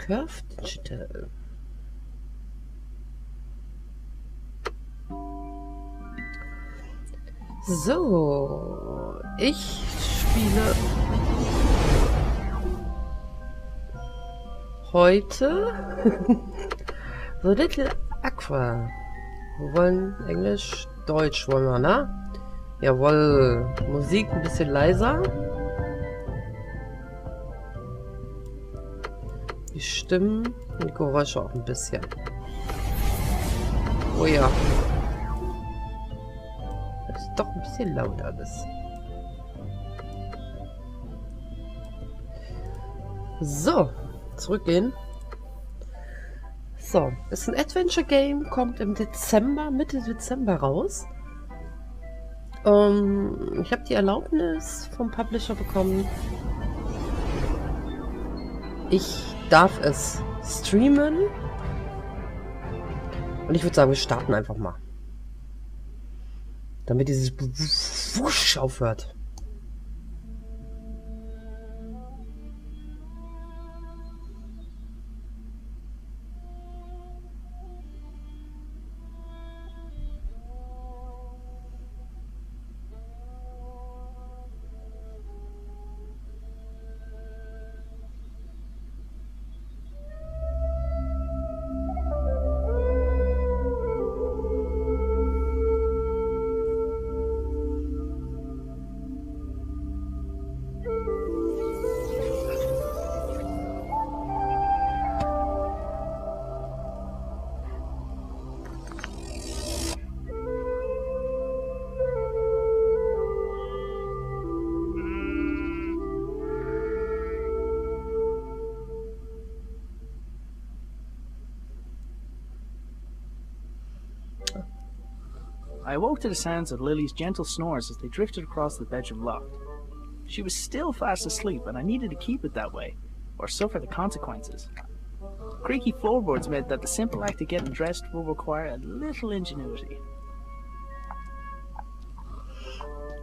Curve Digital. So, ich spiele heute The Little Acre. Wir wollen Englisch, Deutsch wollen wir, ne? Jawohl, Musik ein bisschen leiser. Die Stimmen und die Geräusche auch ein bisschen. Oh ja. Das ist doch ein bisschen laut alles. So, zurückgehen. So, ist ein Adventure Game, kommt im Dezember, Mitte Dezember raus. Ich habe die Erlaubnis vom Publisher bekommen. Ich darf es streamen. Und ich würde sagen, wir starten einfach mal. Damit dieses Wusch aufhört. I awoke to the sounds of Lily's gentle snores as they drifted across the bedroom loft. She was still fast asleep, and I needed to keep it that way, or suffer the consequences. Creaky floorboards meant that the simple act of getting dressed will require a little ingenuity.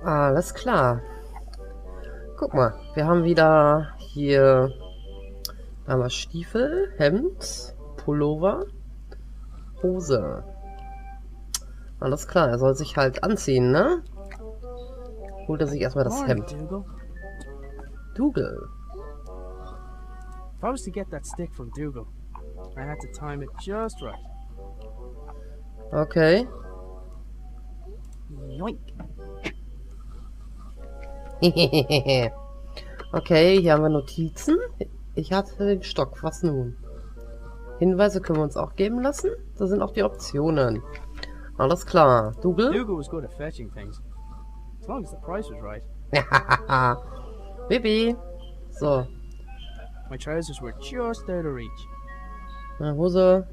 Alles klar. Guck mal, wir haben wieder hier einmal Stiefel, Hemd, Pullover, Hose. Alles klar, er soll sich halt anziehen, ne? Holt er sich erstmal das Hemd. Dougal. If I was to get that stick from Dougal, I had to time it just right. Okay. Yoink. Okay, hier haben wir Notizen. Ich hatte den Stock. Was nun? Hinweise können wir uns auch geben lassen. Da sind auch die Optionen. Alles klar. Dougal? Dougal was good at fetching things. As long as the price was right. Baby. So. My trousers were just out of reach. Na, Hose.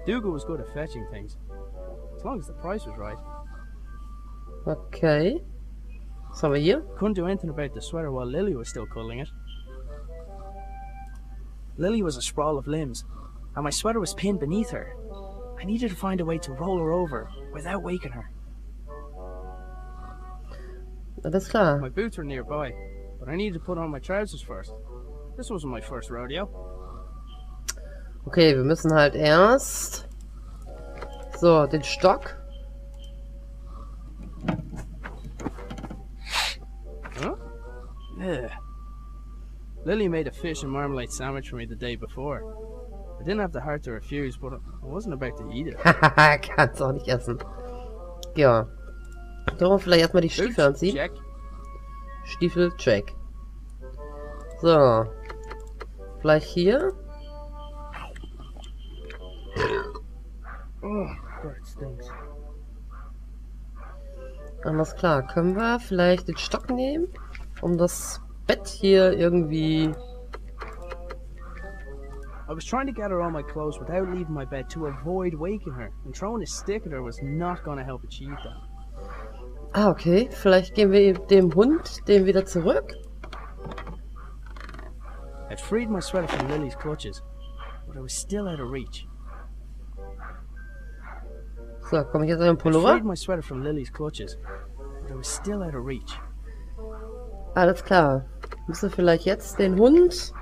Dougal was good at fetching things. As long as the price was right. Okay. Was haben wir hier? Couldn't do anything about the sweater while Lily was still cuddling it. Lily was a sprawl of limbs, and my sweater was pinned beneath her. I needed to find a way to roll her over without waking her. Alles klar. My boots were nearby, but I needed to put on my trousers first. This wasn't my first rodeo. Okay, wir müssen halt erst... So, den Stock. Huh? Ugh. Lily made a fish and marmalade sandwich for me the day before. I didn't have the heart to refuse, but I wasn't about to eat it. Haha, kannst auch nicht essen. Ja. Sollen wir vielleicht erstmal die Stiefel anziehen? Check. Stiefel, check. So. Vielleicht hier. Oh, God, it stinks. Alles klar. Können wir vielleicht den Stock nehmen, um das Bett hier irgendwie... I was trying to gather all my clothes without leaving my bed to avoid waking her, and throwing a stick at her was not going to help achieve that. Ah, okay. Vielleicht geben wir dem Hund den wieder zurück. I'd freed my sweater from Lily's clutches, but I was still out of reach. So, komme ich jetzt an den I'd Pullover? freed my sweater from Lily's clutches, but I was still out of reach. Alles klar. Müssen wir vielleicht jetzt den Hund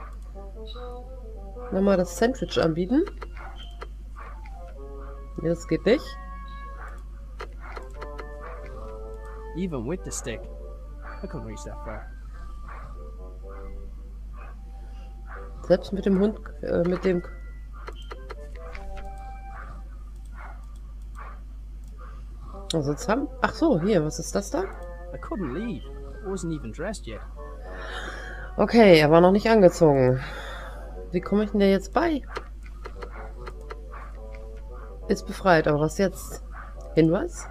Nochmal das Sandwich anbieten. Nee, das geht nicht. Even with the stick, I couldn't reach that far. Selbst mit dem Hund, mit dem... Also jetzt haben... Ach so, hier, was ist das da? I couldn't leave. I wasn't even dressed yet. Okay, er war noch nicht angezogen. Wie komme ich denn da jetzt bei? Ist befreit, aber was jetzt? Hinweis?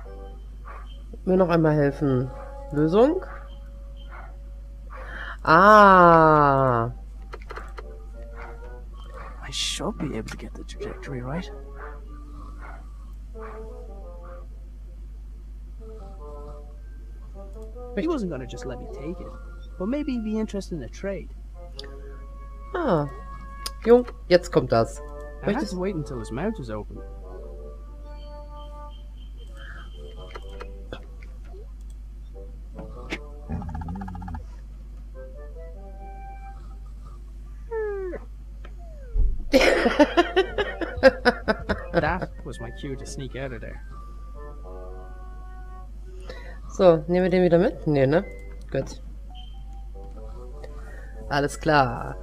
Mir noch einmal helfen. Lösung? Ah. I should be able to get the trajectory right. He wasn't gonna just let me take it, but maybe he'd be interested in a trade. Ah. Jo, jetzt kommt das. I had to wait until his mouth was open. That was my cue to sneak out of there. So, nehmen wir den wieder mit? Nee, ne? Gut. Alles klar.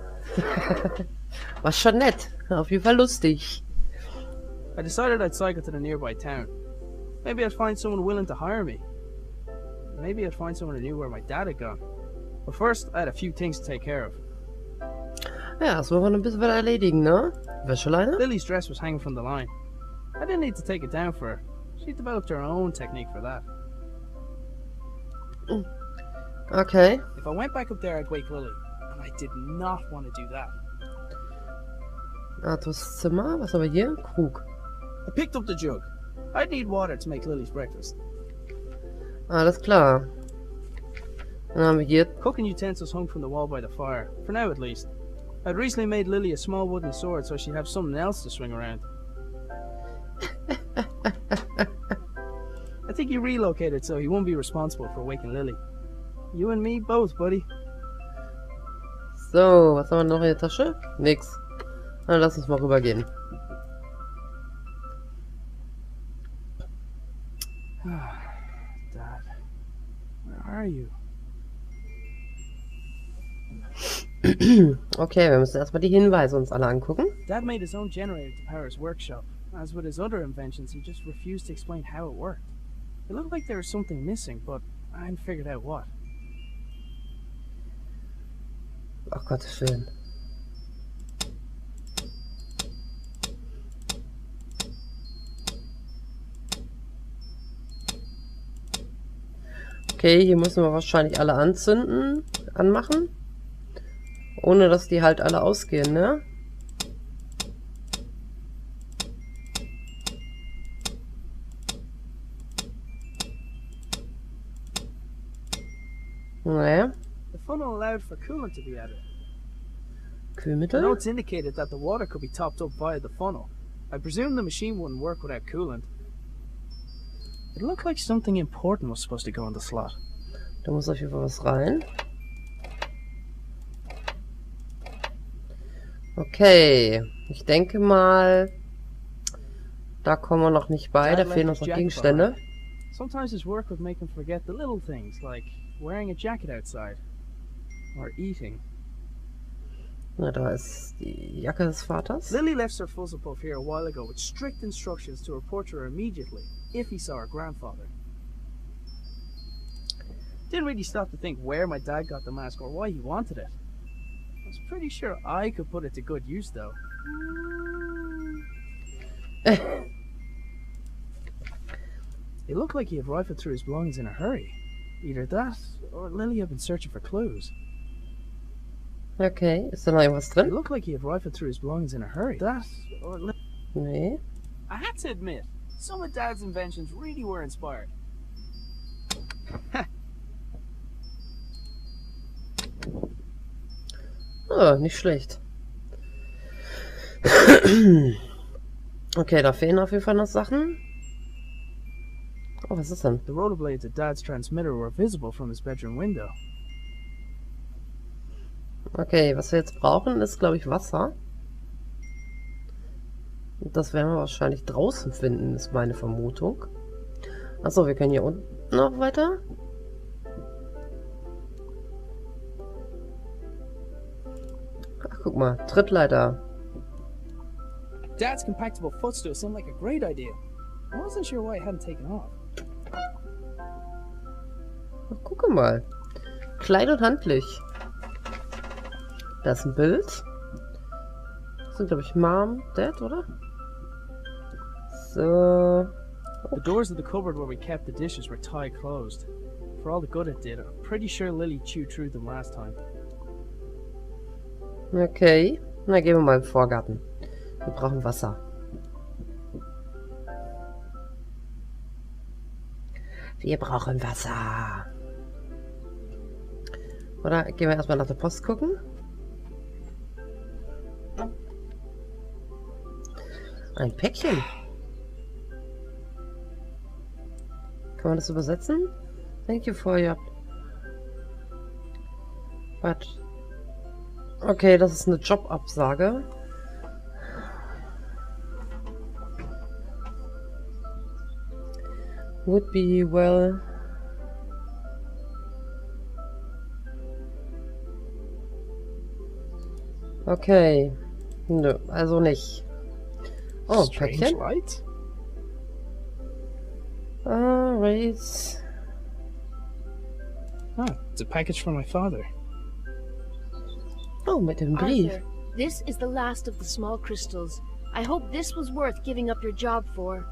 War schon nett. Auf jeden Fall lustig. I decided I'd cycle to the nearby town. Maybe I'd find someone willing to hire me. Maybe I'd find someone who knew where my dad had gone. But first, I had a few things to take care of. Ja, das wollen wir noch ein bisschen was erledigen, ne? Wäscheleine? Lily's dress was hanging from the line. I didn't need to take it down for her. She developed her own technique for that. Okay. If I went back up there, I'd wake Lily. And I did not want to do that. Arthurs Zimmer. Was haben wir hier? Krug. I picked up the jug. I'd need water to make Lily's breakfast. Alles klar. Dann haben wir hier... Cooking utensils hung from the wall by the fire. For now, at least. I'd recently made Lily a small wooden sword so she'd have something else to swing around. I think he relocated so he won't be responsible for waking Lily. You and me both, buddy. So, was haben wir noch in der Tasche? Nix. Dann lass uns mal rübergehen. Dad, where are you? Okay, wir müssen erstmal die Hinweise uns alle angucken. Dad made his own generator to power his workshop. As with his other inventions, he just refused to explain how it worked. It looked like there was something missing, but I hadn't figured out what. Ach Gottes Willen. Okay, hier müssen wir wahrscheinlich alle anmachen. Ohne dass die halt alle ausgehen, ne? Naja. The funnel allowed for coolant to be added. The Kühlmittel? notes indicated that the water could be topped up via the funnel. I presume the machine wouldn't work without coolant. It looked like something important was supposed to go in the slot. Da muss auf jeden Fall was rein. Okay, ich denke mal, da kommen wir noch nicht bei, da fehlen uns noch Gegenstände. Sometimes his work would make him forget the little things, like wearing a jacket outside, or eating. Na, da ist die Jacke des Vaters. Lily left Sir Fuzzlepuff here a while ago with strict instructions to report to her immediately, if he saw her grandfather. Didn't really stop to think where my dad got the mask or why he wanted it. I was pretty sure I could put it to good use, though. It looked like he had rifled through his belongings in a hurry. Either that, or Lily had been searching for clues. Okay, ist da noch irgendwas It drin? looked like he had rifled through his belongings in a hurry. That, or Nee. I had to admit, some of Dad's inventions really were inspired. Oh, nicht schlecht. Okay, da fehlen auf jeden Fall noch Sachen. Oh, was ist denn? The rotor blades at Dad's transmitter were visible from his bedroom window. Okay, was wir jetzt brauchen, ist, glaube ich, Wasser. Das werden wir wahrscheinlich draußen finden, ist meine Vermutung. Achso, wir können hier unten noch weiter. Ach, guck mal, Trittleiter. Dad's compactable footstool seemed like a great idea. I wasn't sure why it hadn't taken off. Ach, guck mal. Klein und handlich. Da ist ein Bild. Das sind, glaube ich, Mom, Dad, oder? So. The doors of the cupboard where we kept the dishes were tight closed. For all the good it did, I'm pretty sure Lily chewed through them last time. Okay. Na, gehen wir mal im Vorgarten. Wir brauchen Wasser. Wir brauchen Wasser. Oder gehen wir erstmal nach der Post gucken? Ein Päckchen. Kann man das übersetzen? Thank you for your... But... Okay, das ist eine Jobabsage. Would be well... Okay. Nö, also nicht. Oh, Päckchen. Light? Raise. Oh, it's a package from my father. Oh, mit dem Brief. Arthur, this is the last of the small crystals. I hope this was worth giving up your job for.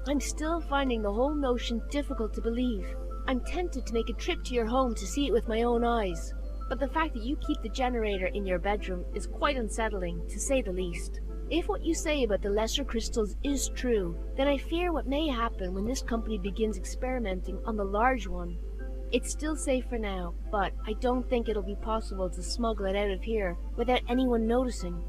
I'm still finding the whole notion difficult to believe. I'm tempted to make a trip to your home to see it with my own eyes. But the fact that you keep the generator in your bedroom is quite unsettling, to say the least. If what you say about the lesser crystals is true, then I fear what may happen when this company begins experimenting on the large one. It's still safe for now, but I don't think it'll be possible to smuggle it out of here without anyone noticing.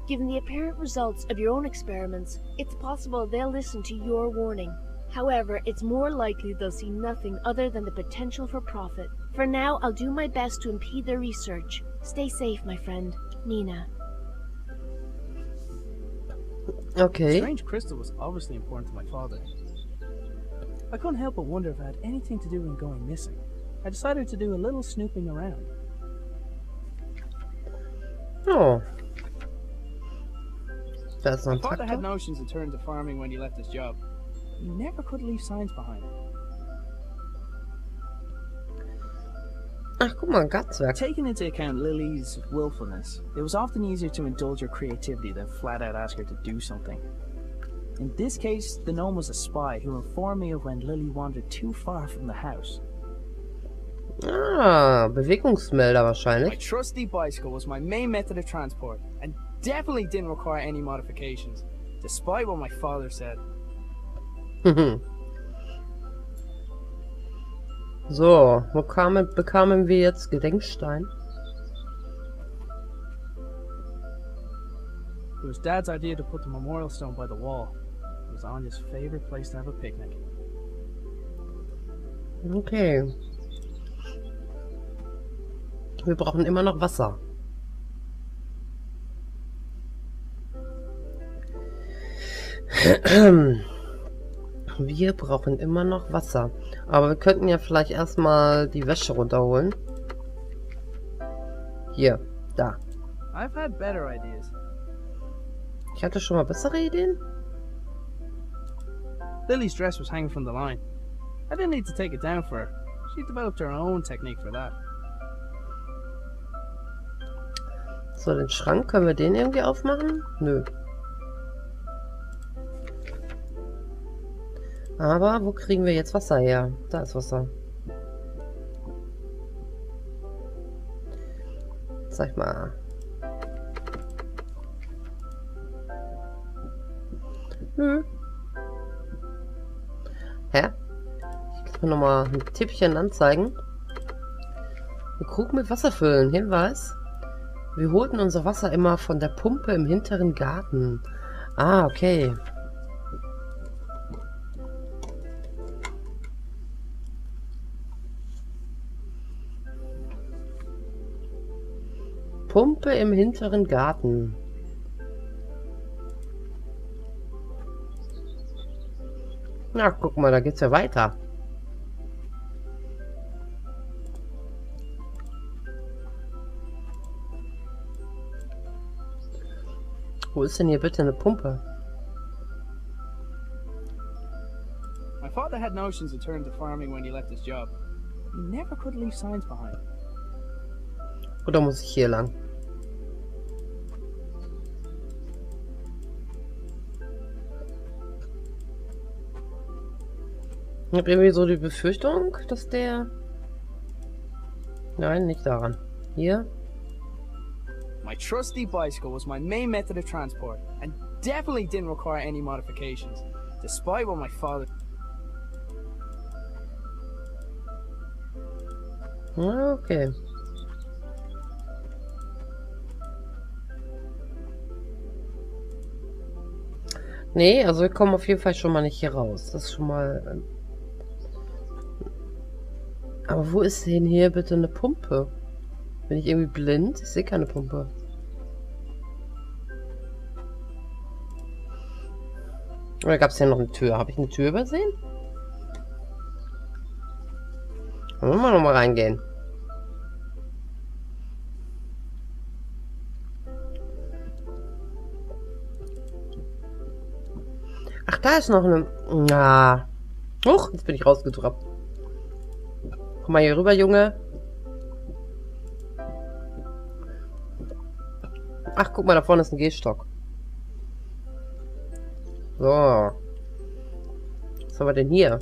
Given the apparent results of your own experiments, it's possible they'll listen to your warning. However, it's more likely they'll see nothing other than the potential for profit. For now, I'll do my best to impede their research. Stay safe, my friend. Nina. Okay. The strange crystal was obviously important to my father. I couldn't help but wonder if it had anything to do with going missing. I decided to do a little snooping around. Oh. Da ist noch ein My father had Traktor. notions to turn to farming when he left his job. He never could leave signs behind. Ach, guck mal, ein Gartenzwerg. Taking into account Lily's willfulness, it was often easier to indulge her creativity than flat out ask her to do something. In this case, the gnome was a spy who informed me of when Lily wandered too far from the house. Ah, Bewegungsmelder My wahrscheinlich. trusty bicycle was my main method of transport, and definitely didn't require any modifications, despite what my father said. So, wo bekamen wir jetzt Gedenkstein? It was Dad's idea to put the memorial stone by the wall. It was Anya's favorite place to have a picnic. Okay. Wir brauchen immer noch Wasser. Wir brauchen immer noch Wasser. Aber wir könnten ja vielleicht erstmal die Wäsche runterholen. Hier, da. I've had better ideas. Ich hatte schon mal bessere Ideen. Lily's dress was hanging from the line. I didn't need to take it down for her. She developed her own technique for that. So, den Schrank, können wir den irgendwie aufmachen? Nö. Aber wo kriegen wir jetzt Wasser her? Da ist Wasser. Sag mal. Nö. Hä? Ich kann nochmal ein Tippchen anzeigen. Einen Krug mit Wasser füllen. Hinweis. Wir holten unser Wasser immer von der Pumpe im hinteren Garten. Ah, okay. Pumpe im hinteren Garten. Na, guck mal, da geht's ja weiter. Wo ist denn hier bitte eine Pumpe? My father had notions to turn to farming when he left his job. He never could leave signs behind. Oder muss ich hier lang? Ich habe irgendwie so die Befürchtung, dass der... Nein, nicht daran. Hier. My trusty bicycle was my main method of transport and definitely didn't require any modifications, despite what my father... Okay. Nee, also wir kommen auf jeden Fall schon mal nicht hier raus. Das ist schon mal... Aber wo ist denn hier bitte eine Pumpe? Bin ich irgendwie blind? Ich sehe keine Pumpe. Oder gab es hier noch eine Tür? Habe ich eine Tür übersehen? Wollen wir noch mal reingehen? Ach, da ist noch eine... Na. Huch, jetzt bin ich rausgetrappt. Komm mal hier rüber, Junge. Ach, guck mal, da vorne ist ein Gehstock. So. Was haben wir denn hier?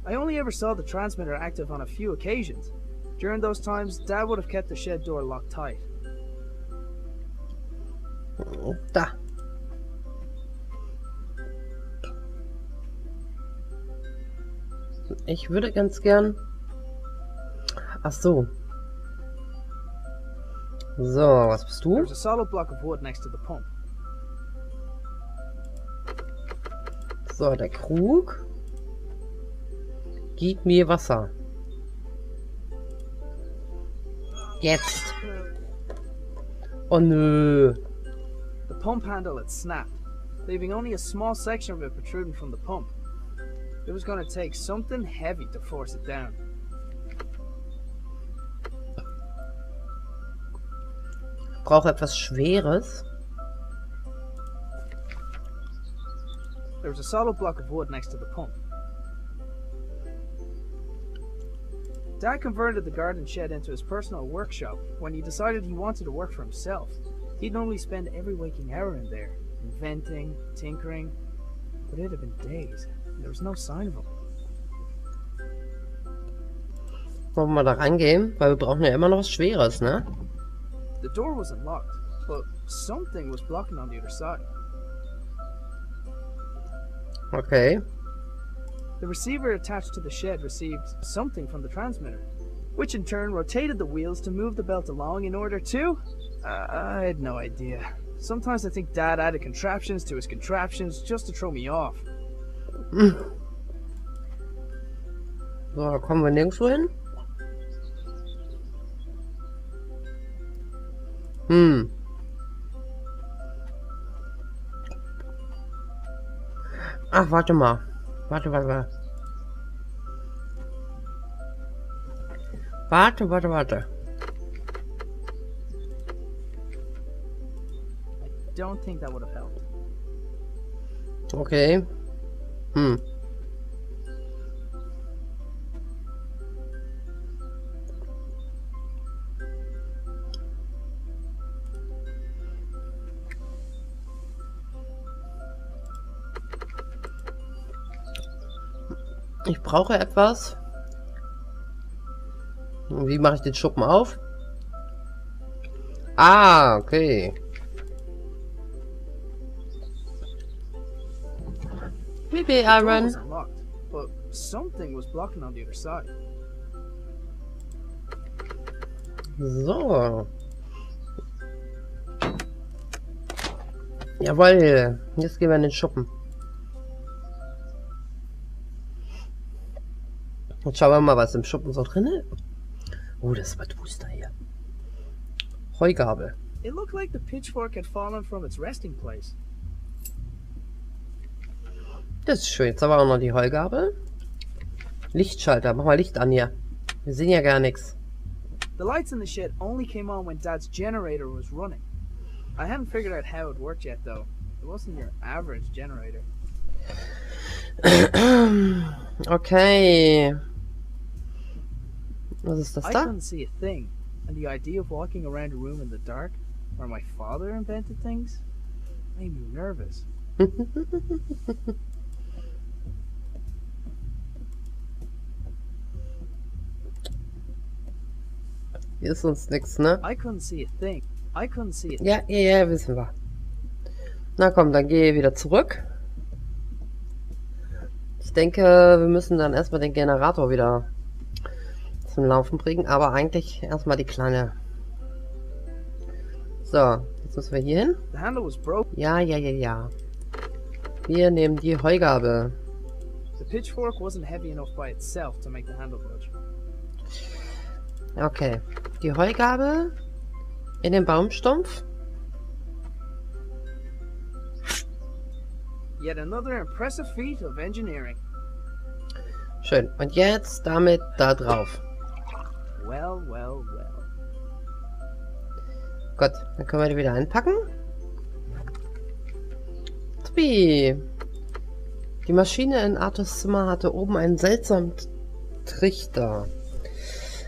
I only ever saw the transmitter active on a few occasions. During those times, Dad would have kept the shed door locked tight. Da. Ich würde ganz gern... Ach so. So, was bist du? There's a solid block of wood next to the pump. So, der Krug. Gib mir Wasser. Jetzt. Oh nö. The pump handle had snapped, leaving only a small section of it protruding from the pump. It was going to take something heavy to force it down. Ich brauche etwas Schweres. There was a solid block of wood next to the pump. Dad converted the garden shed into his personal workshop when he decided he wanted to work for himself. He'd normally spend every waking hour in there, inventing, tinkering, but it had been days. There was no sign of him. Wollen wir da reingehen? Weil wir brauchen ja immer noch was Schweres, ne? The door wasn't locked, but something was blocking on the other side. Okay. The receiver attached to the shed received something from the transmitter, which in turn rotated the wheels to move the belt along in order to... I had no idea. Sometimes I think Dad added contraptions to his contraptions just to throw me off. So, da kommen wir nirgendwo hin. Ach, warte mal. Warte. I don't think that would have helped. Okay. Ich brauche etwas. Wie mache ich den Schuppen auf? Ah, okay. Maybe The door Iron. wasn't locked, but something was blocking on the other side. So. Jawohl. Jetzt gehen wir in den Schuppen. Und schauen wir mal, was im Schuppen so drin ist. Oh, das ist was duster hier. Heugabel. It looked like the pitchfork had fallen from its resting place. Das ist schön. Jetzt haben wir auch noch die Heugabel. Lichtschalter. Mach mal Licht an hier. Wir sehen ja gar nichts. The lights in the shed only came on when Dad's generator was running. I hadn't figured out how it worked yet, though. It wasn't your average generator. Okay. Was ist das I da? couldn't see a thing, and the idea of walking around a room in the dark, where my father invented things, made me nervous. Hier ist uns nichts, ne? I couldn't see a thing. I couldn't see it. Ja, wissen wir. Na komm, dann gehe wieder zurück. Ich denke, wir müssen dann erstmal den Generator wieder zum Laufen bringen, aber eigentlich erstmal die kleine. So, jetzt müssen wir hier hin. The handle was broken. Ja. Wir nehmen die Heugabel. The pitchfork wasn't heavy enough by itself to make the handle budge. Okay, die Heugabel in den Baumstumpf. Yet another impressive feat of engineering. Schön. Und jetzt damit da drauf. Well. Gut, dann können wir die wieder einpacken. Tupi. Die Maschine in Arthurs Zimmer hatte oben einen seltsamen Trichter.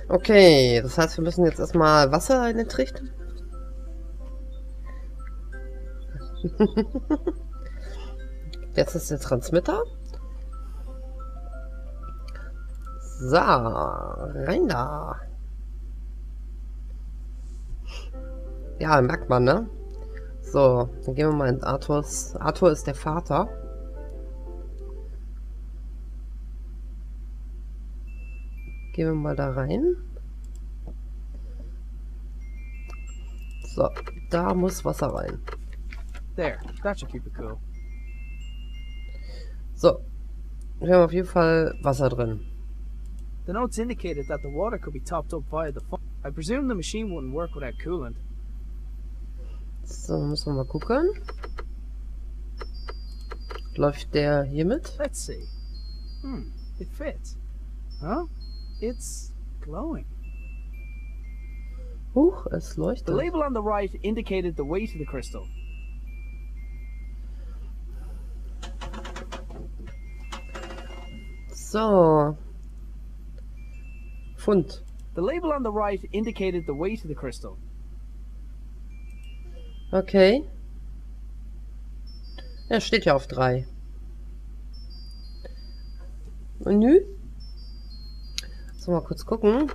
Okay, das heißt, wir müssen jetzt erstmal Wasser in den Trichter. Jetzt ist der Transmitter. So, rein da. Ja, merkt man, ne? So, dann gehen wir mal in Arthurs. Arthur ist der Vater. Gehen wir mal da rein. So, da muss Wasser rein. There, that should keep it cool. So, wir haben auf jeden Fall Wasser drin. The notes indicated that the water could be topped up via the pump. I presume the machine wouldn't work without coolant. So, müssen wir mal gucken. Läuft der hier mit? Let's see. It fits. Huh? It's glowing. Huch, es The leuchtet. label on the right indicated the weight of the crystal. So. Pfund. The label on the right indicated the weight of the crystal. Okay. Er steht ja auf 3. Menü. So, mal kurz gucken.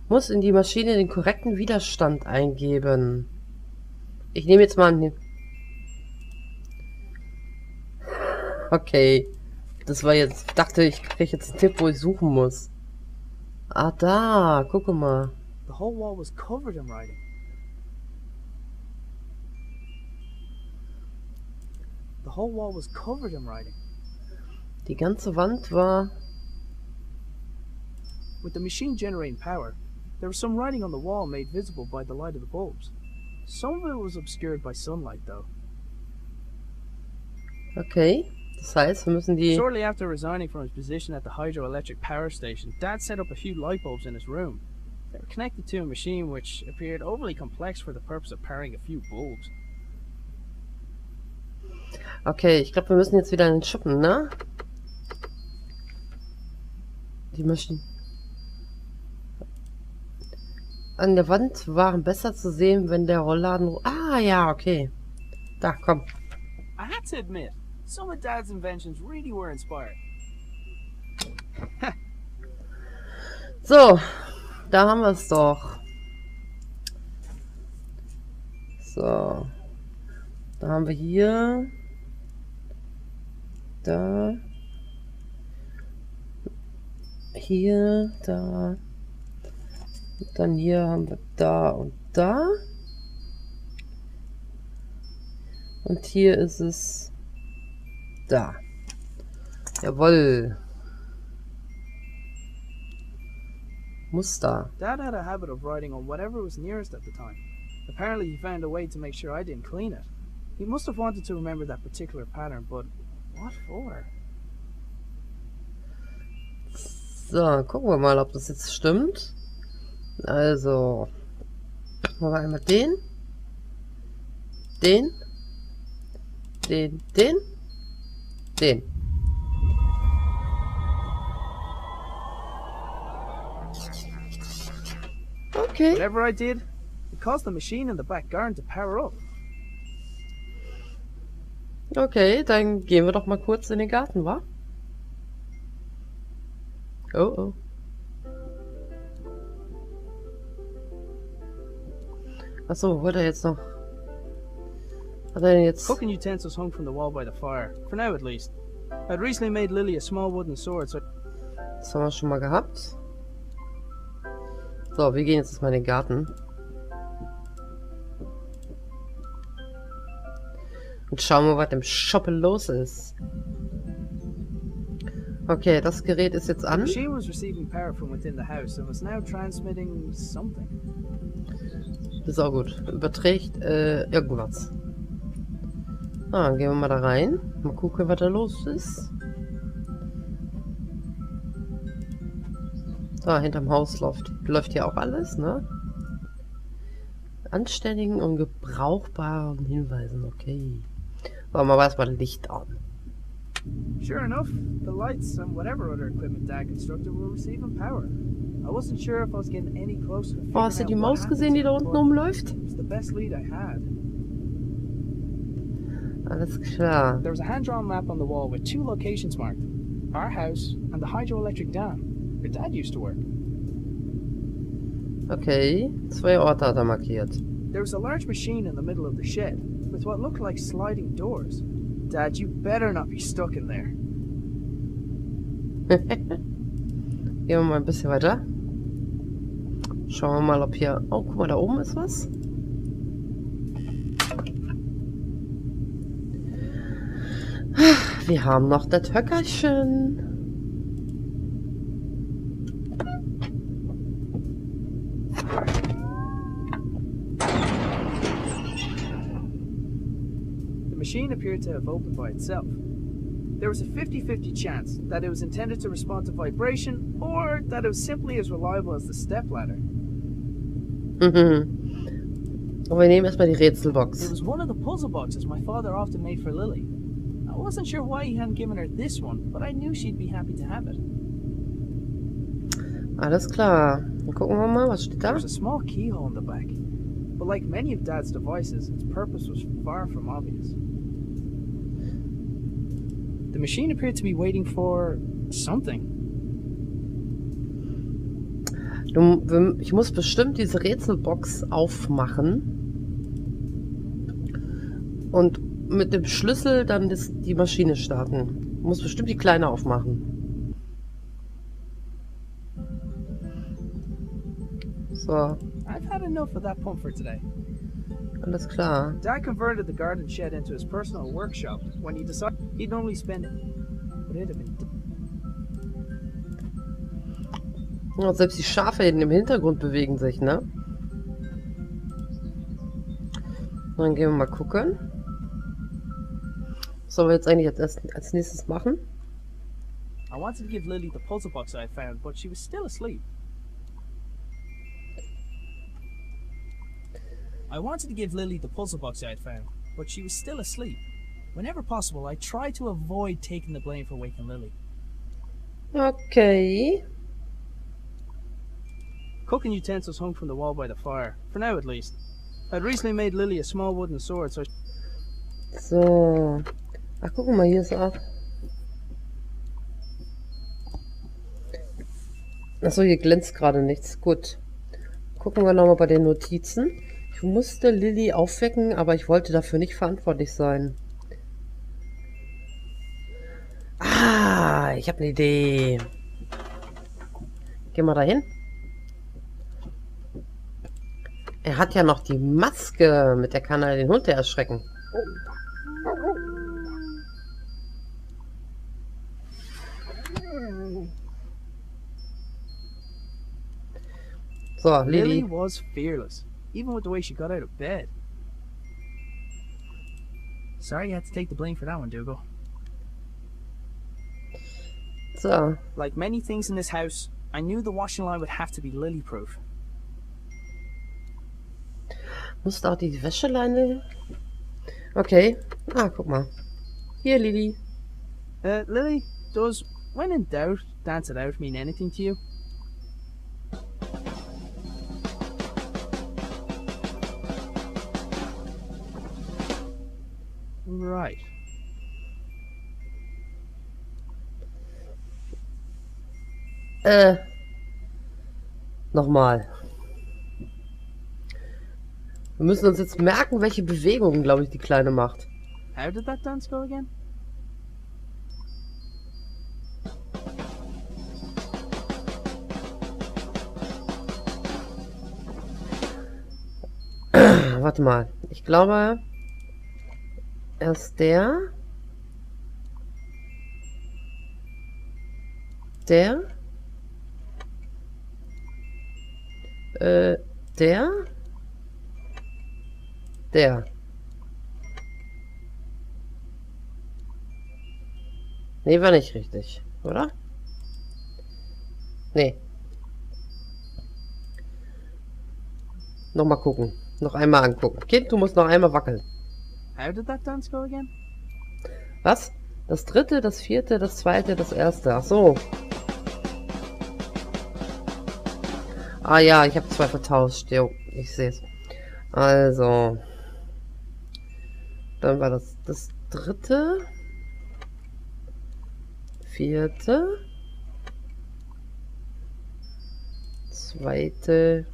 Muss in die Maschine den korrekten Widerstand eingeben. Ich nehme jetzt mal einen. Okay. Das war jetzt. Ich dachte, ich kriege jetzt einen Tipp, wo ich suchen muss. Ah, da. Gucke mal. The whole wall was covered in writing. The whole wall was covered in writing. Die ganze Wand war. With the machine generating power, there was some writing on the wall made visible by the light of the bulbs. Some of it was obscured by sunlight, though. Okay. Das heißt, wir müssen die. Shortly after resigning from his position at the hydroelectric power station, Dad set up a few light bulbs in his room. They were connected to a machine which appeared overly complex for the purpose of powering a few bulbs. Okay, ich glaube, wir müssen jetzt wieder in den Schuppen, ne? Die Maschine. An der Wand waren besser zu sehen, wenn der Rollladen. Ah, ja, okay. Da, komm. I had to admit, some of Dad's inventions really were inspired. So, da haben wir es doch. So. Da haben wir hier. Da. Hier, da. Und dann hier haben wir da und da. Und hier ist es da. Jawohl. Muster. Dad had a habit of writing on whatever was nearest at the time. Apparently he found a way to make sure I didn't clean it. He must have wanted to remember that particular pattern, but What for? So, gucken wir mal, ob das jetzt stimmt. Also, machen wir einmal den, den, den. Okay. Whatever I did, it caused the machine in the back garden to power up. Okay, dann gehen wir doch mal kurz in den Garten, wa? Oh, oh. Achso, wollte er jetzt noch... Hat er denn jetzt... Cooking utensils hung from the wall by the fire, for now at least. I'd recently made Lily a small wooden sword, so... Das haben wir schon mal gehabt. So, wir gehen jetzt erstmal in den Garten. Und schauen wir, was im Shoppen los ist. Okay, das Gerät ist jetzt The an. machine was receiving power from within the house and was now transmitting something. Das ist auch gut. Überträgt irgendwas. Ah, dann gehen wir mal da rein. Mal gucken, was da los ist. Da, hinterm Haus läuft hier auch alles, ne? Anständigen und gebrauchbaren Hinweisen, okay. So, mal erstmal Licht an. Sure enough, the lights and whatever other equipment Dad constructed were receiving power. I wasn't sure if I was getting any closer to Oh, hast du die figuring out what Maus gesehen, die da happened, unten but rumläuft? it was the best lead I had. Alles klar. There was a hand-drawn map on the wall with 2 locations marked. Our house and the hydroelectric dam, where Dad used to work. Okay, 2 Orte hat er markiert. There was a large machine in the middle of the shed, with what looked like sliding doors. Dad, you better not be stuck in there. Gehen wir mal ein bisschen weiter. Schauen wir mal, ob hier... Oh, guck mal, da oben ist was. Wir haben noch das Höckerchen. The machine appeared to have opened by itself. There was a 50-50 chance that it was intended to respond to vibration, or that it was simply as reliable as the stepladder. Aber wir nehmen erstmal die It Rätselbox. was one of the puzzle boxes my father often made for Lily. I wasn't sure why he hadn't given her this one, but I knew she'd be happy to have it. Alles klar. Dann gucken wir mal, was steht da? There was a small keyhole in the back, but like many of Dad's devices, its purpose was far from obvious. The machine appeared to be waiting for something. Ich muss bestimmt diese Rätselbox aufmachen. Und mit dem Schlüssel dann die Maschine starten. Ich muss bestimmt die kleine aufmachen. So, I've had enough of that pump for today. alles klar. Dad converted the garden shed into his personal workshop when he decided he'd normally spend it. But it'd have been. Und selbst die Schafe im Hintergrund bewegen sich, ne? Dann gehen wir mal gucken. Was sollen wir jetzt eigentlich als nächstes machen? I wanted to give Lily the puzzle box I had found, but she was still asleep. Whenever possible, I tried to avoid taking the blame for waking Lily. Okay. Cooking utensils hung from the wall by the fire, for now at least. I'd recently made Lily a small wooden sword, so... So. Ach, guck mal, hier ist auch... Achso, hier glänzt gerade nichts. Gut. Gucken wir nochmal bei den Notizen. Ich musste Lily aufwecken, aber ich wollte dafür nicht verantwortlich sein. Ah, ich habe eine Idee. Geh mal dahin. Er hat ja noch die Maske, mit der kann er den Hund erschrecken. So, Lily Lily. was fearless, even with the way she got out of bed. Sorry you had to take the blame for that one, Dougal. So. Like many things in this house, I knew the washing line would have to be lily-proof. Muss auch die Wäscheleine... Okay. Ah, guck mal. Hier, Lili. Lily, does when in doubt, dance it out mean anything to you? Right. Nochmal. Wir müssen uns jetzt merken, welche Bewegungen, glaube ich, die Kleine macht. How did that dance go again? Warte mal. Ich glaube, erst der. Der. Der. Der. Nee, war nicht richtig, oder? Nee. Nochmal gucken. Noch einmal angucken. Kind, du musst noch einmal wackeln. How did that dance go again? Was? Das dritte, das vierte, das zweite, das erste. Ach so. Ah ja, ich habe zwei vertauscht. Jo, ich sehe es. Also. Dann war das dritte. Vierte. Zweite.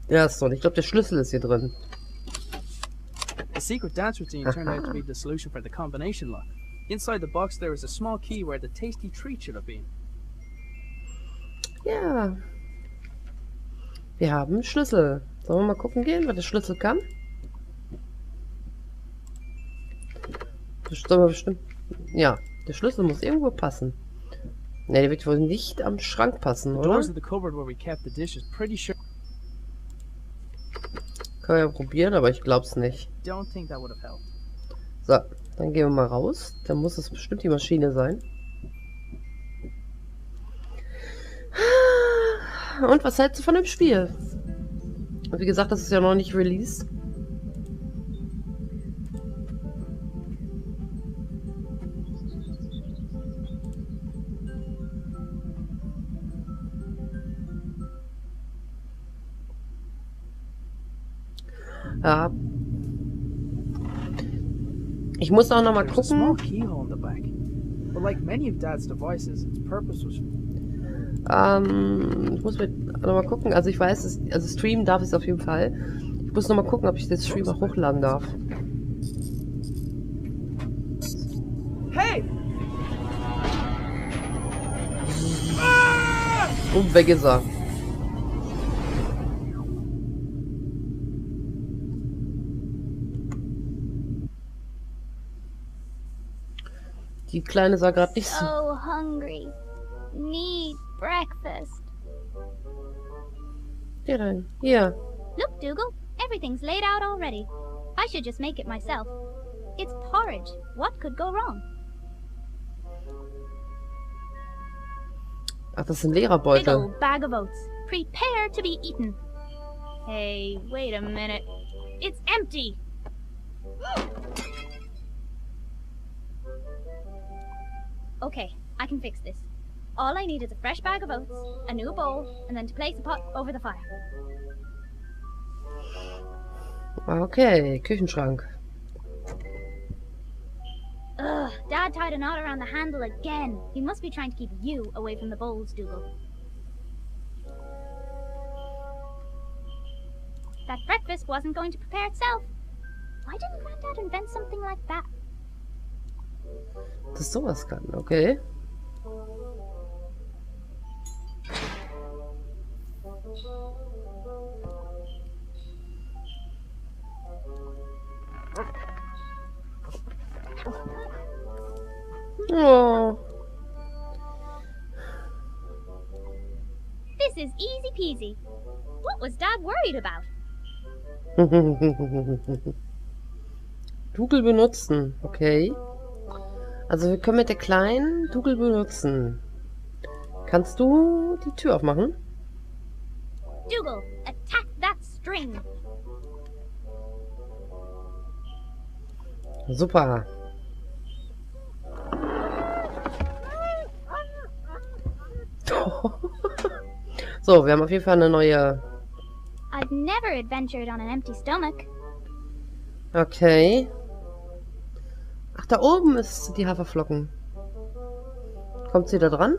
Erste. Und ich glaube, der Schlüssel ist hier drin. The secret dance routine turned out to be the solution for the combination lock. Inside the box there is a small key where the tasty treat should have been. Ja. Wir haben einen Schlüssel. Sollen wir mal gucken gehen, was der Schlüssel kann? Bestimmt. Ja, der Schlüssel muss irgendwo passen. Ne, der wird wohl nicht am Schrank passen, oder? Doors of the cupboard where we kept the dishes pretty sure. Können wir ja probieren, aber ich glaub's nicht. Don't think that would have helped. So, dann gehen wir mal raus. Dann muss es bestimmt die Maschine sein. Und was hältst du von dem Spiel? Und wie gesagt, das ist ja noch nicht released. Ja. Ich muss auch noch mal There's a small gucken. keyhole in the back. But like many of Dad's devices, its purpose was. Ich muss noch mal gucken. Also ich weiß, also streamen darf ich es auf jeden Fall. Ich muss noch mal gucken, ob ich den Stream auch hochladen darf. Hey! Und weg ist er. Die Kleine sah gerade nicht so. So hungry. Need breakfast. Hier rein. Hier. Look, Dougal, everything's laid out already. I should just make it myself. It's porridge. What could go wrong? Ach, das ist ein Big Lehrerbeutel. old bag of oats. Prepare to be eaten. Hey, wait a minute. It's empty. Okay, I can fix this. All I need is a fresh bag of oats, a new bowl, and then to place the pot over the fire. Okay, Küchenschrank. Ugh, Dad tied a knot around the handle again. He must be trying to keep you away from the bowls, Dougal. That breakfast wasn't going to prepare itself. Why didn't Granddad invent something like that? Das sowas kann, okay. Oh. This is easy peasy. What was Dad worried about? Google benutzen, okay. Also wir können mit der kleinen Dougal benutzen. Kannst du die Tür aufmachen? Dougal, attack that string. Super. So, wir haben auf jeden Fall eine neue... I've never adventured on an empty stomach. Okay. Ach, da oben ist die Haferflocken. Kommt sie da dran?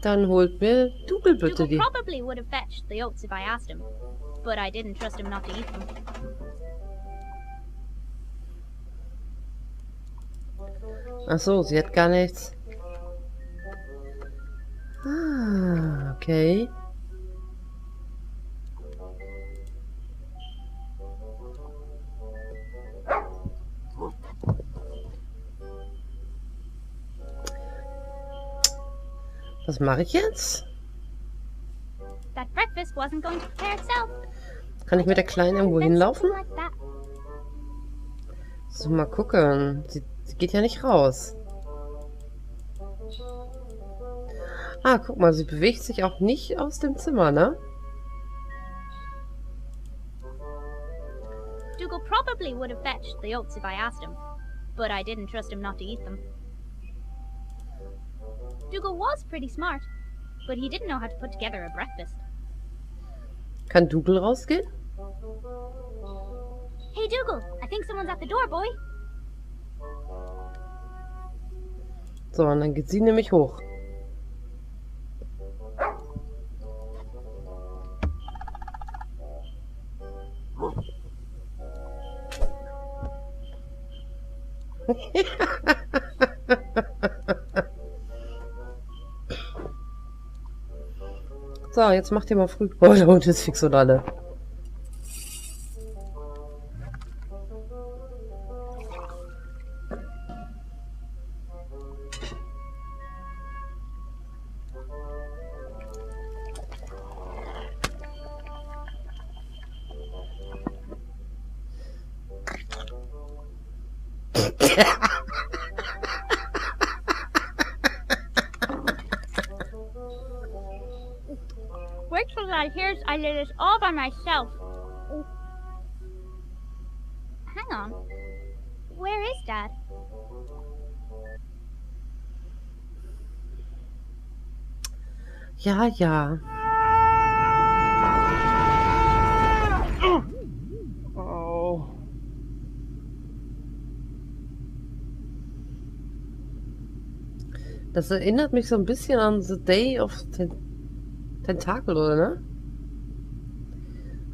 Dann holt mir Dougal bitte Dougal die... probably would have fetched the oats if I asked him, but I didn't trust him not to eat them. Ach so, sie hat gar nichts. Ah, okay. Was mache ich jetzt? That breakfast wasn't going to prepare itself. Kann ich mit der Kleinen irgendwo hinlaufen? Like that. So, mal gucken. Sie geht ja nicht raus. Ah, guck mal, sie bewegt sich auch nicht aus dem Zimmer, ne? Dougal probably would have fetched the oats if I asked him, but I didn't trust him not to eat them. Dougal was pretty smart, but he didn't know how to put together a breakfast. Kann Dougal rausgehen? Hey Dougal, I think someone's at the door, boy. So, und dann geht sie nämlich hoch. So, jetzt macht ihr mal früh. Oh, der Hund ist fix und alle. Wait till Dad hears I did this all by myself. Hang on. Where is Dad? Ja, ja. Oh. Das erinnert mich so ein bisschen an The Day of Tentakel, oder ne?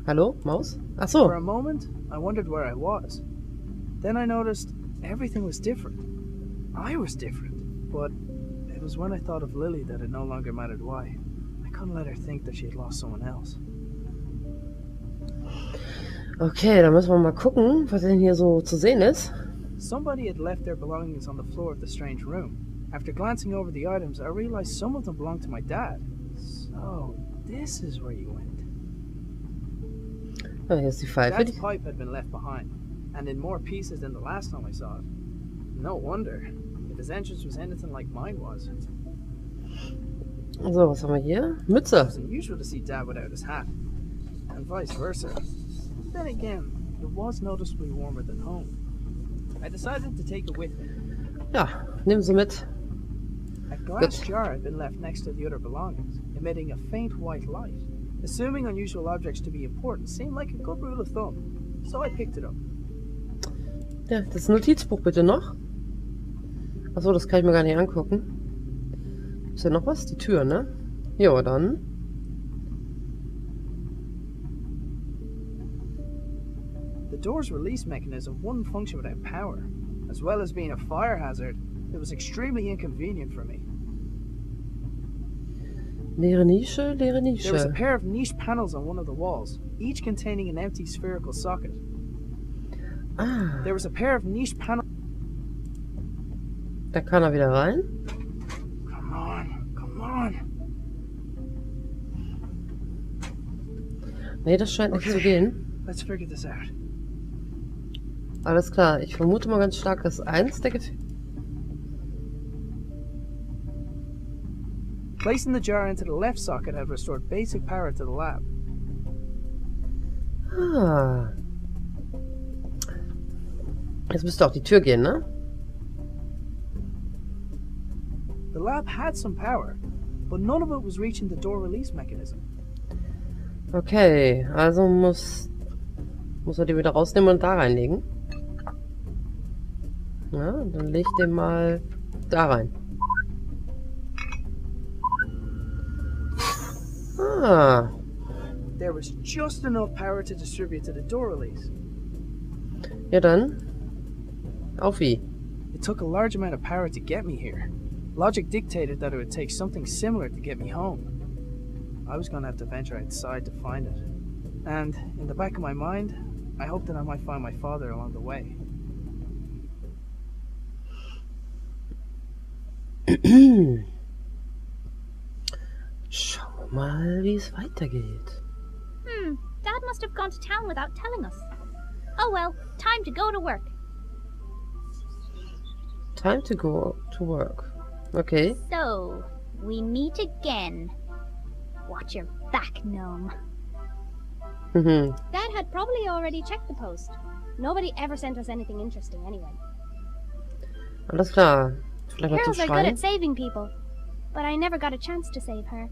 Hallo, Maus? Ach so. For a moment, I wondered where I was. Then I noticed everything was different. I was different. But it was when I thought of Lily that it no longer mattered why. I couldn't let her think that she had lost someone else. Okay, dann müssen wir mal gucken, was denn hier so zu sehen ist. Somebody had left their belongings on the floor of the strange room. After glancing over the items, I realized some of them belonged to my dad. So, this is where you went. Ah, hier ist die Pfeife. Dad's pipe had been left behind, and in more pieces than the last time I saw it. No wonder, if his entrance was anything like mine was. So, was haben wir hier? It Mütze. was unusual to see Dad without his hat, and vice versa. Then again, it was noticeably warmer than home. I decided to take it with me. Ja, nimm sie mit. A glass jar had been left next to the other belongings, emitting a faint white light. Assuming unusual objects to be important seemed like a good rule of thumb, so I picked it up. Ja, das Notizbuch bitte noch. Achso, das kann ich mir gar nicht angucken. Ist hier noch was? Die Tür, ne? Jo, dann. The door's release mechanism wouldn't function without power. As well as being a fire hazard, it was extremely inconvenient for me. Leere Nische, leere There was a Nische. pair of niche panels on one of the walls, each containing an empty spherical socket. Ah, There was a pair of niche panels. da kann er wieder rein. Come on, come on. Nee, das scheint nicht zu gehen. Let's figure this out. Alles klar. Ich vermute mal ganz stark, dass eins der Placing the jar into the left socket had restored basic power to the lab. Ah. Jetzt müsste auch die Tür gehen, ne? The lab had some power, but none of it was reaching the door release mechanism. Okay, also muss er die wieder rausnehmen und da reinlegen. Ja, dann leg ich den mal da rein. Ah. There was just enough power to distribute to the door release. Ja dann. Auf wie? It took a large amount of power to get me here. Logic dictated that it would take something similar to get me home. I was gonna have to venture outside to find it. And, in the back of my mind, I hoped that I might find my father along the way. Schauen wir mal, wie es weitergeht. Dad must have gone to town without telling us. Oh well, time to go to work. Time to go to work. Okay. So, we meet again. Watch your back, gnome. Dad had probably already checked the post. Nobody ever sent us anything interesting anyway. Alles klar. Vielleicht mal zum Girls are good Schreien. at saving people, but I never got a chance to save her.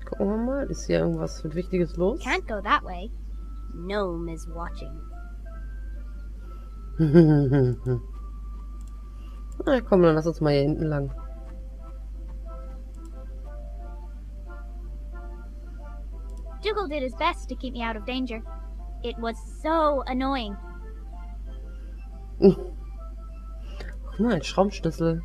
Gucken wir mal. Ist hier irgendwas Wichtiges los? Can't go that way. Gnome is watching. Na komm, dann lass uns mal hier hinten lang. Dougal did his best to keep me out of danger. It was so annoying. Guck mal, ein Schraubenschlüssel.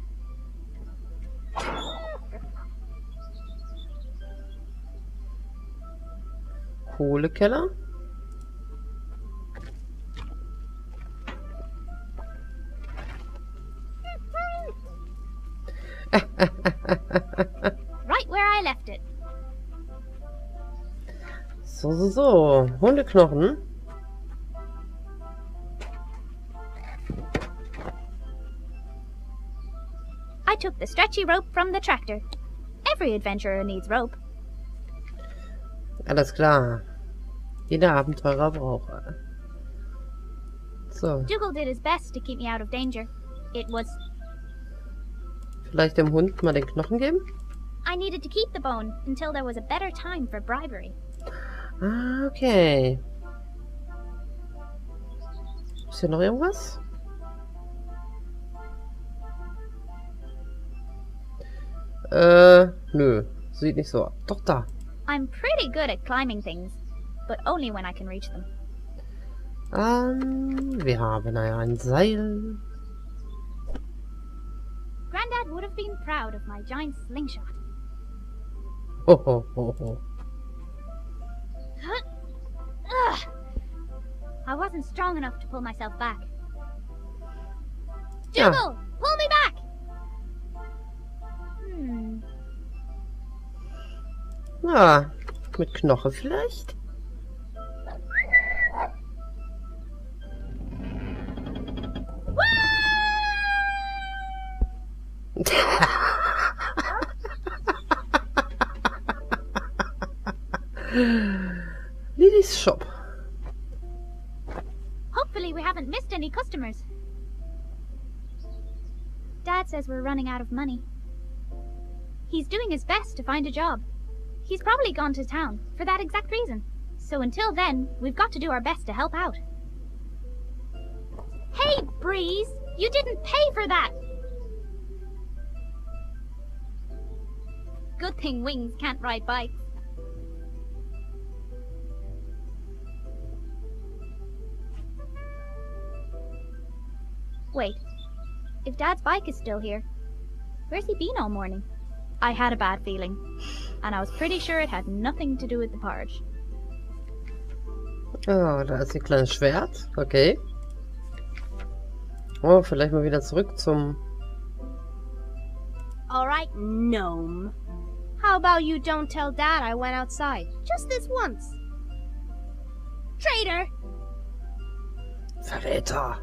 Kohlekeller. Right where I left it. So. Hundeknochen. I took the stretchy rope from the tractor. Every adventurer needs rope. Alles klar. Jeder Abenteurer braucht. So. Dougal did his best to keep me out of danger. It was... Vielleicht dem Hund mal den Knochen geben? I needed to keep the bone until there was a better time for bribery. Ah, okay. Ist hier noch irgendwas? Nö. Sieht nicht so aus. Doch da. I'm pretty good at climbing things, but only when I can reach them. Wir haben ein Seil. Grandad would have been proud of my giant slingshot. Ho, ho, ho, ho. Ugh! I wasn't strong enough to pull myself back. Ja. Dougal, pull me back! Ja, mit Knoche vielleicht? Lily's shop. Hopefully we haven't missed any customers. Dad says we're running out of money. He's doing his best to find a job. He's probably gone to town for that exact reason. So until then, we've got to do our best to help out. Hey, Breeze! You didn't pay for that! Good thing Wings can't ride bikes. Wait. If Dad's bike is still here, where's he been all morning? I had a bad feeling, and I was pretty sure it had nothing to do with the porridge. Oh, da ist ein kleines Schwert. Okay. Oh, vielleicht mal wieder zurück zum... Alright, gnome. How about you don't tell Dad I went outside? Just this once. Traitor! Verräter!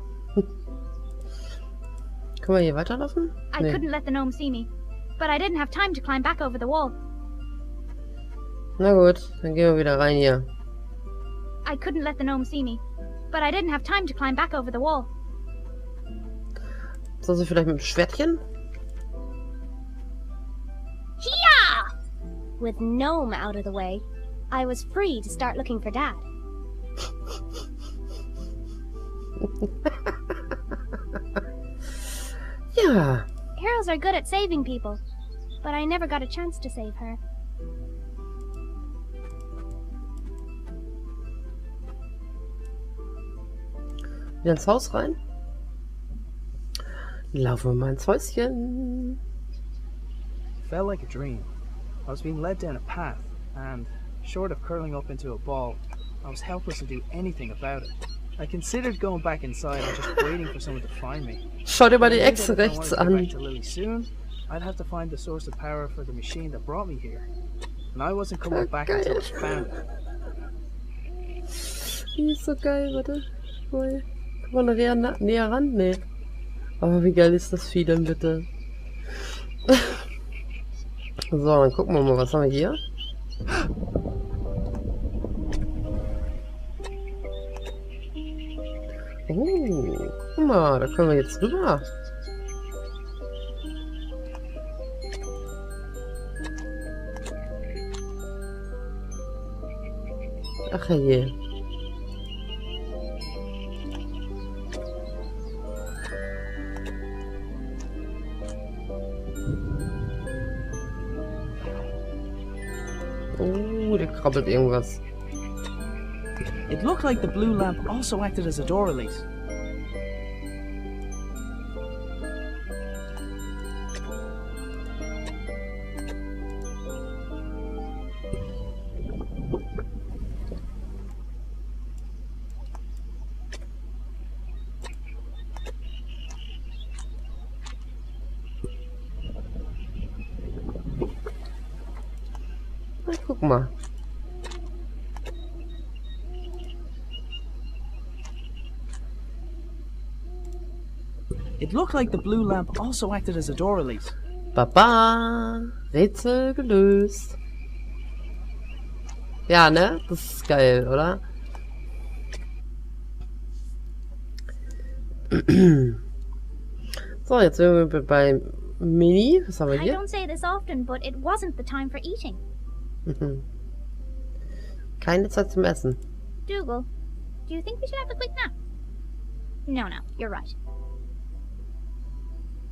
Können wir hier weiterlaufen? I couldn't let the gnome see me, but I didn't have time to climb back over the wall. Na gut, dann gehen wir wieder rein hier. I couldn't let the gnome see me, but I didn't have time to climb back over the wall. Soll sie vielleicht mit dem Schwertchen? Hiya! With Gnome out of the way, I was free to start looking for Dad. Ja. Heroes are good at saving people, but I never got a chance to save her. Wieder ins Haus rein. Laufen wir mal ins Häuschen. Felt like a dream. I was being led down a path, and, short of curling up into a ball, I was helpless to do anything about it. I considered going back inside and just waiting for someone to find me. Schau dir mal die I knew Echse that if I rechts wanted to go an. back to Lily soon, I'd have to find the source of power for the machine that brought me here. And I wasn't coming back until I found it. Die ist so geil, warte. Cool. Kann man näher ran? Nee. Aber wie geil ist das Vieh denn bitte? So, dann gucken wir mal, was haben wir hier? Guck mal, da können wir jetzt rüber. Ach je. Der krabbelt irgendwas. It looked like the blue lamp also acted as a door release. Na, guck mal. It looked like the blue lamp also acted as a door release. Baba! Rätsel gelöst. Ja, ne? Das ist geil, oder? So, jetzt sind wir bei Mini. Was haben wir I hier? don't say this often, but it wasn't the time for eating. Keine Zeit zum Essen. Dougal, do you think we should have a quick nap? No, you're right.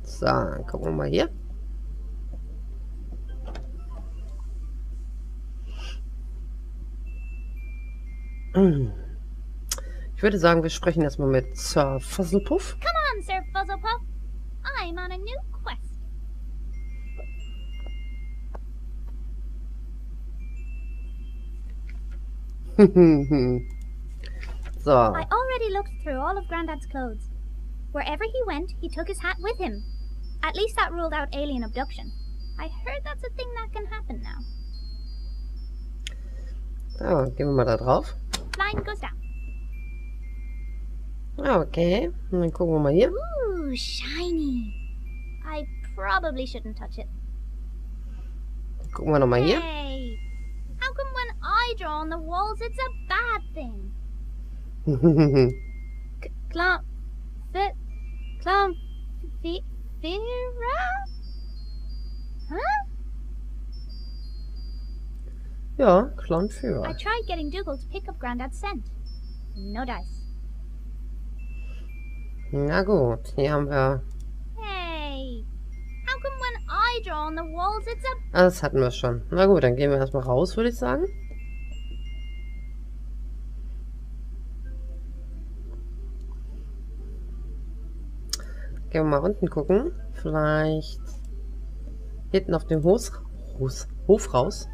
So, dann gucken wir mal hier. Ich würde sagen, wir sprechen erstmal mit Sir Fuzzlepuff. Come on, Sir Fuzzlepuff. I'm on a new quest. So. I already looked through all of Grandad's clothes. Wherever he went, he took his hat with him. At least that ruled out alien abduction. I heard that's a thing that can happen now. So, gehen wir mal da drauf. Line goes down. Okay, und dann gucken wir mal hier. Ooh, shiny. I probably shouldn't touch it. Gucken wir nochmal hier. Hey, how come when I draw on the walls it's a bad thing? Clump, Huh? Ja, Clownführer. I tried getting Dougal to pick up Grandad's scent. No dice. Na gut, hier haben wir... Hey, how come when I draw on the walls it's a... Das hatten wir schon. Na gut, dann gehen wir erstmal raus, würde ich sagen. Gehen wir mal unten gucken. Vielleicht hinten auf dem Hof raus.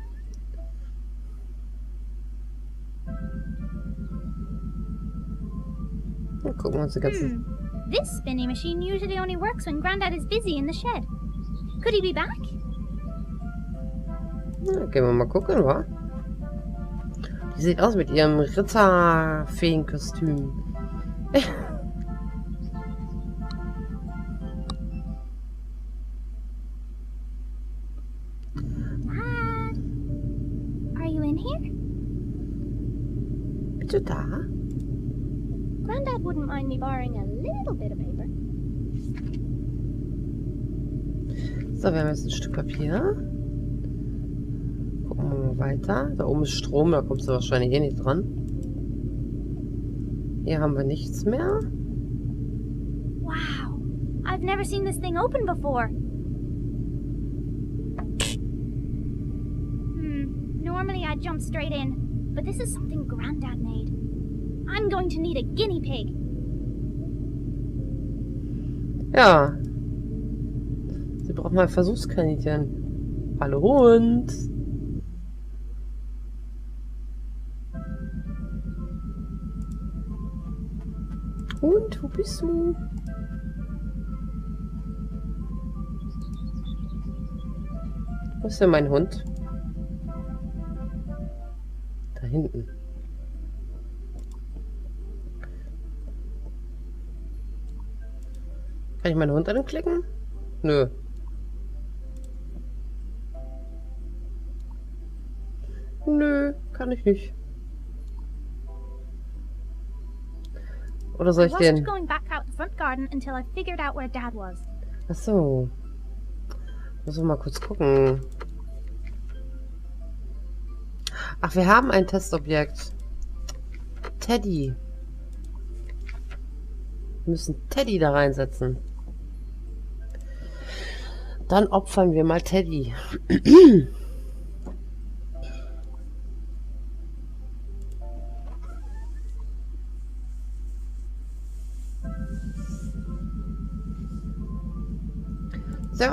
Dann gucken wir uns die ganzen... This spinning machine usually only works when Grandad is busy in the shed. Could he be back? Na, gehen wir mal gucken, wa? Die sieht aus mit ihrem Ritterfeenkostüm. Dad, are you in here? Bist du da? Granddad wouldn't mind me borrowing a little bit of paper. So, wir haben jetzt ein Stück Papier. Gucken wir mal weiter. Da oben ist Strom, da kommst du wahrscheinlich eh nicht dran. Hier haben wir nichts mehr. Wow, I've never seen this thing open before. Normally I'd jump straight in, but this is something Granddad made. I'm going to need a guinea pig. Ja. Sie braucht mal ein Versuchskaninchen. Hallo Hund. Hund, wo bist du? Wo ist denn mein Hund? Da hinten. Kann ich meinen Hund anklicken? Nö. Nö, kann ich nicht. Oder soll ich den... going back out the front garden until I figured out where Dad was. Ach so. Muss ich mal kurz gucken. Ach, wir haben ein Testobjekt. Teddy. Wir müssen Teddy da reinsetzen. Dann opfern wir mal Teddy. So.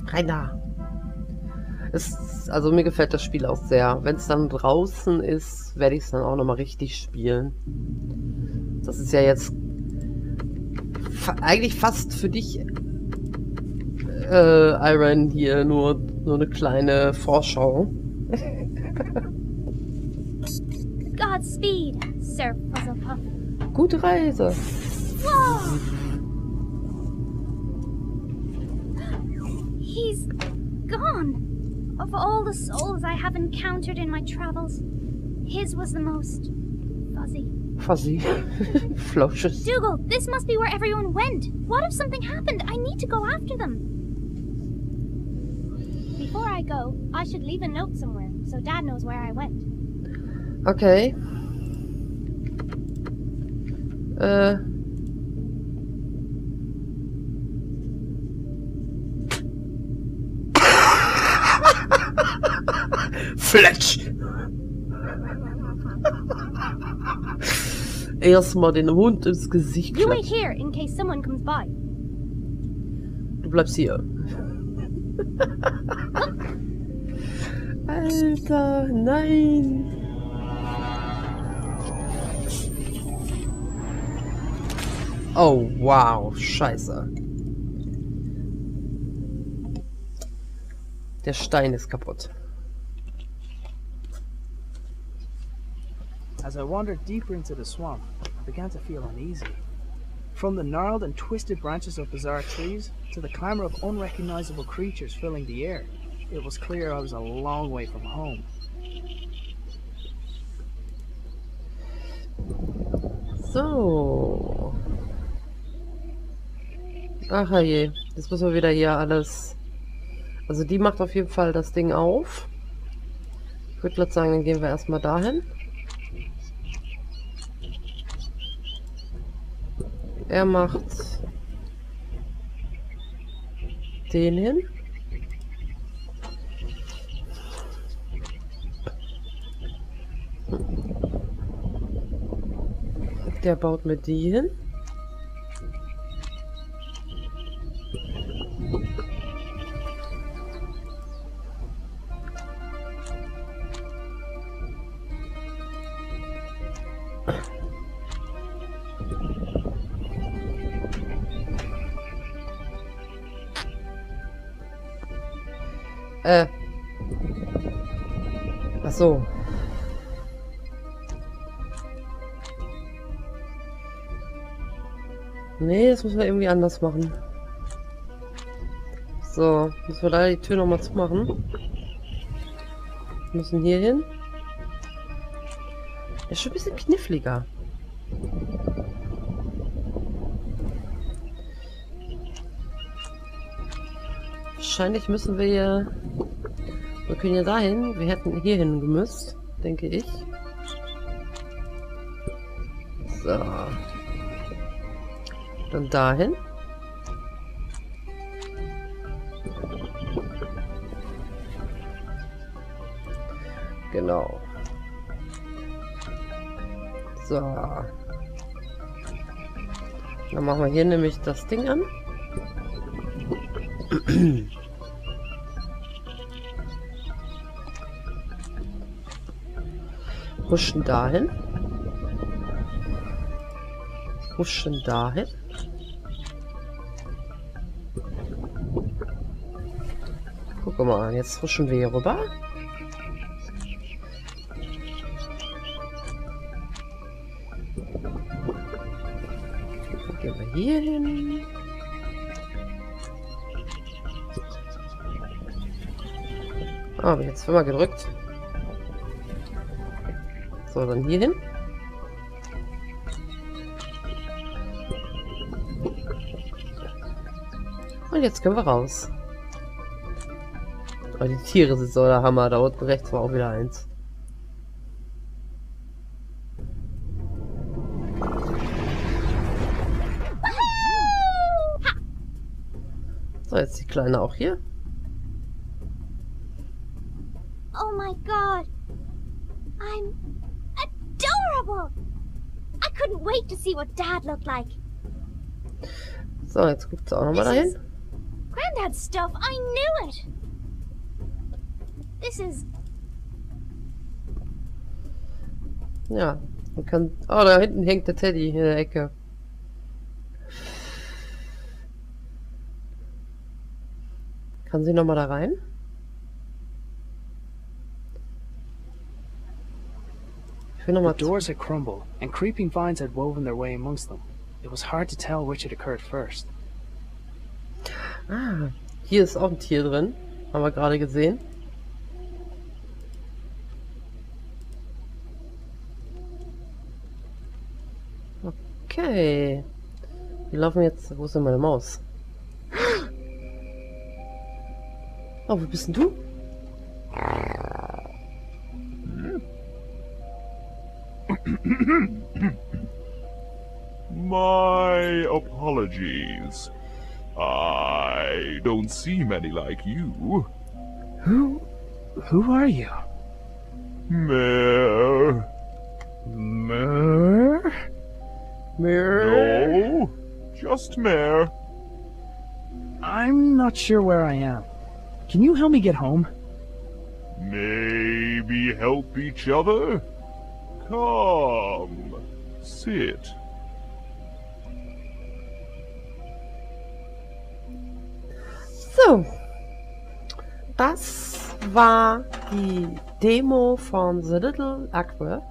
Rein da. Also mir gefällt das Spiel auch sehr. Wenn es dann draußen ist, werde ich es dann auch nochmal richtig spielen. Das ist ja jetzt eigentlich fast für dich, Iron, hier nur eine kleine Vorschau. Godspeed, Sir Puzzlepuff. Gute Reise. Whoa! He's gone. Of all the souls I have encountered in my travels, his was the most fuzzy. Fuzzy. Flausches. Dougal, this must be where everyone went. What if something happened? I need to go after them. Before I go, I should leave a note somewhere, so Dad knows where I went. Okay. Fletch! Erstmal den Hund ins Gesicht You wait klatschen. here in case someone comes by. Du bleibst hier. Alter, nein! Oh, wow, scheiße. Der Stein ist kaputt. As I wandered deeper into the swamp, I began to feel uneasy. From the gnarled and twisted branches of bizarre trees to the clamor of unrecognizable creatures filling the air, it was clear I was a long way from home. So. Ach je, jetzt müssen wir wieder hier alles... Also die macht auf jeden Fall das Ding auf. Ich würde gerade sagen, dann gehen wir erstmal dahin. Er macht den hin. Der baut mir die hin. Ach so. Nee, das müssen wir irgendwie anders machen. So, müssen wir leider die Tür nochmal zumachen. Wir müssen hier hin. Ist schon ein bisschen kniffliger. Wahrscheinlich müssen wir hier... Wir können ja dahin. Wir hätten hier hin gemüsst, denke ich. So. Dann dahin. Genau. So. Dann machen wir hier nämlich das Ding an. Huschen dahin. Huschen dahin. Guck mal, jetzt huschen wir hier rüber. Dann gehen wir hier hin. Ah, jetzt haben wir gedrückt. So, dann hier hin. Und jetzt können wir raus. Oh, die Tiere sind so der Hammer. Da unten rechts war auch wieder eins. So, jetzt die Kleine auch hier. Oh my god. I'm adorable. I couldn't wait to see what Dad looked like. So, jetzt guckt sie auch nochmal dahin. Granddad's stuff. I knew it. This is... Ja, man kann... Oh, da hinten hängt der Teddy in der Ecke. Kann sie nochmal da rein? Ich will nochmal... The doors had crumbled, and creeping vines had woven their way amongst them. It was hard to tell which had occurred first. Ah, hier ist auch ein Tier drin. Haben wir gerade gesehen. Okay. Wir laufen jetzt... Wo ist denn meine Maus? Oh, wo bist denn du? My apologies. I don't see many like you. Who are you? Mehr. Mehr? No, just Mehr. I'm not sure where I am. Can you help me get home? Maybe help each other? Come, sit. So. Das war die Demo von The Little Acre.